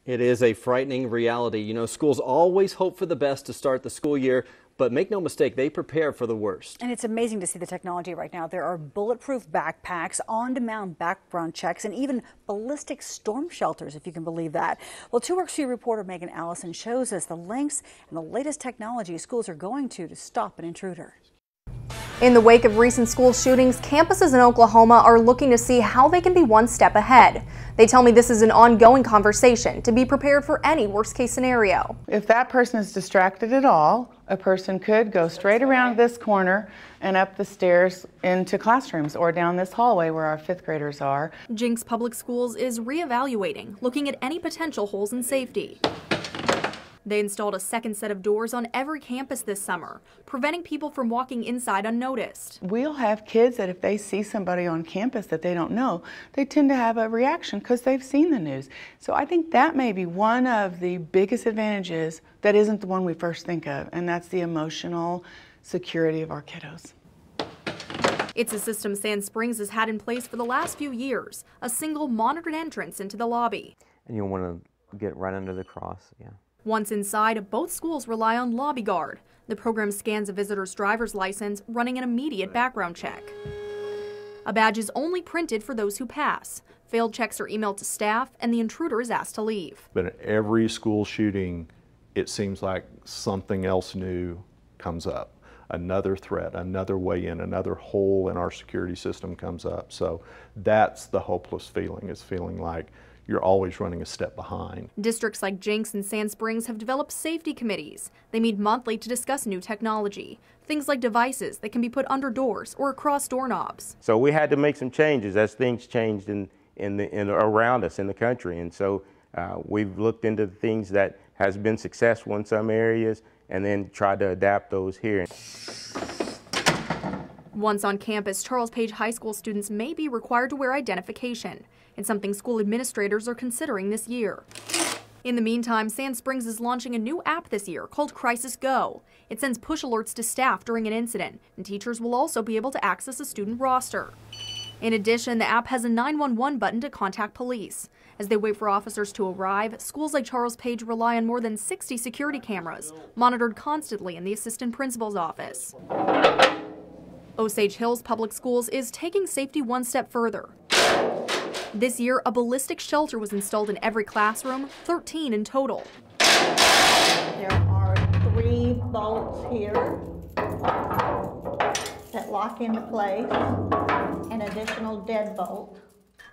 It is a frightening reality. You know, schools always hope for the best to start the school year, but make no mistake, they prepare for the worst. And it's amazing to see the technology right now. There are bulletproof backpacks, on-demand background checks, and even ballistic storm shelters, if you can believe that. Well, 2 Works for You reporter Megan Allison shows us the lengths and the latest technology schools are going to stop an intruder. In the wake of recent school shootings, campuses in Oklahoma are looking to see how they can be one step ahead. They tell me this is an ongoing conversation to be prepared for any worst-case scenario. If that person is distracted at all, a person could go straight around this corner and up the stairs into classrooms or down this hallway where our 5th graders are. Jenks Public Schools is reevaluating, looking at any potential holes in safety. They installed a second set of doors on every campus this summer, preventing people from walking inside unnoticed. We'll have kids that if they see somebody on campus that they don't know, they tend to have a reaction because they've seen the news. So I think that may be one of the biggest advantages that isn't the one we first think of, and that's the emotional security of our kiddos. It's a system Sand Springs has had in place for the last few years, a single monitored entrance into the lobby. And you'll want to get right under the cross, yeah. Once inside, both schools rely on Lobby Guard. The program scans a visitor's driver's license, running an immediate background check. A badge is only printed for those who pass. Failed checks are emailed to staff, and the intruder is asked to leave. But in every school shooting, it seems like something else new comes up. Another threat, another way in, another hole in our security system comes up. So that's the hopeless feeling, is feeling like you're always running a step behind. Districts like Jenks and Sand Springs have developed safety committees. They meet monthly to discuss new technology, things like devices that can be put under doors or across doorknobs. So we had to make some changes as things changed around us in the country, and so we've looked into the things that has been successful in some areas and then tried to adapt those here. Once on campus, Charles Page High School students may be required to wear identification. It's something school administrators are considering this year. In the meantime, Sand Springs is launching a new app this year called Crisis Go. It sends push alerts to staff during an incident, and teachers will also be able to access a student roster. In addition, the app has a 911 button to contact police. As they wait for officers to arrive, schools like Charles Page rely on more than 60 security cameras, monitored constantly in the assistant principal's office. Osage Hills Public Schools is taking safety one step further. This year, a ballistic shelter was installed in every classroom, 13 in total. There are 3 bolts here that lock into place, an additional deadbolt.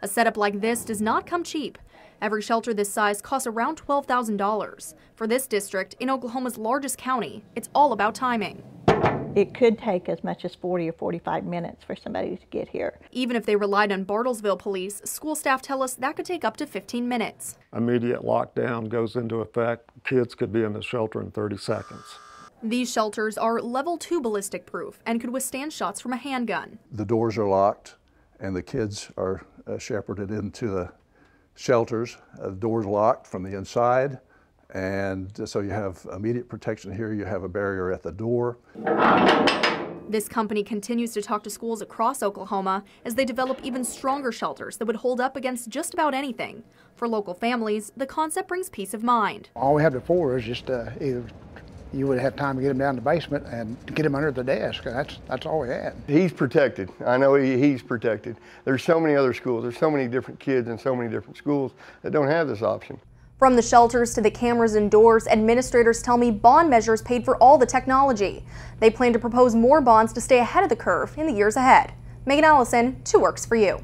A setup like this does not come cheap. Every shelter this size costs around $12,000. For this district, in Oklahoma's largest county, it's all about timing. It could take as much as 40 or 45 minutes for somebody to get here. Even if they relied on Bartlesville police, school staff tell us that could take up to 15 minutes. Immediate lockdown goes into effect. Kids could be in the shelter in 30 seconds. These shelters are level 2 ballistic proof and could withstand shots from a handgun. The doors are locked and the kids are shepherded into the shelters. The doors locked from the inside. And so you have immediate protection here, you have a barrier at the door. This company continues to talk to schools across Oklahoma as they develop even stronger shelters that would hold up against just about anything. For local families, the concept brings peace of mind. All we had before was just either you would have time to get them down in the basement and get them under the desk. That's all we had. He's protected. I know he's protected. There's so many other schools. There's so many different kids in so many different schools that don't have this option. From the shelters to the cameras indoors, administrators tell me bond measures paid for all the technology. They plan to propose more bonds to stay ahead of the curve in the years ahead. Megan Allison, 2 Works for You.